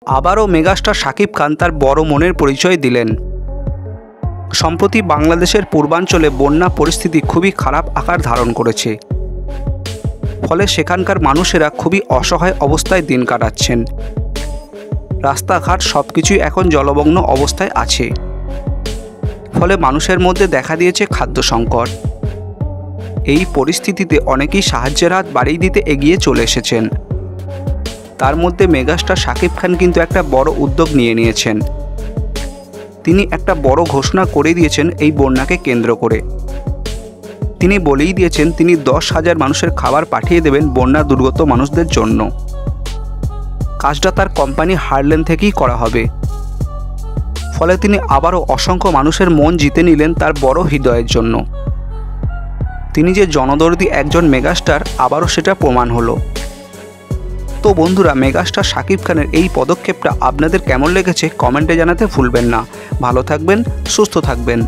আবারও মেগাস্টার শাকিব খান তার বড় মনের পরিচয় দিলেন। সম্প্রতি বাংলাদেশের পূর্বাঞ্চলে বন্যা পরিস্থিতি খুবই খারাপ আকার ধারণ করেছে। ফলে সেখানকার মানুষেরা খুবই অসহায় অবস্থায় দিন কাটাচ্ছেন। রাস্তাঘাট সবকিছুই এখন জলমগ্ন অবস্থায় আছে। ফলে মানুষের মধ্যে দেখা দিয়েছে খাদ্য সংকট। এই পরিস্থিতিতে অনেকেই সাহায্যের হাত বাড়িয়ে দিতে এগিয়ে চলে এসেছেন। তার মধ্যে মেগাস্টার শাকিব খান কিন্তু একটা বড় উদ্যোগ নিয়েছেন। তিনি একটা বড় ঘোষণা করে দিয়েছেন এই বন্যাকে কেন্দ্র করে। তিনি বলেই দিয়েছেন তিনি 10,000 মানুষের খাবার পাঠিয়ে দেবেন বন্যা দুর্গত মানুষদের জন্য। কাজটা তার কোম্পানি হারলেন থেকেই করা হবে। ফলে তিনি আবারও অসংখ্য মানুষের মন জিতে নিলেন তার বড় হৃদয়ের জন্য। তিনি যে জনদরদি একজন মেগাস্টার আবারও সেটা প্রমাণ হলো। তো বন্ধুরা, মেগাস্টার শাকিব খানের এই পদক্ষেপটা আপনাদের কেমন লেগেছে কমেন্টে জানাতে ভুলবেন না। ভালো থাকবেন, সুস্থ থাকবেন।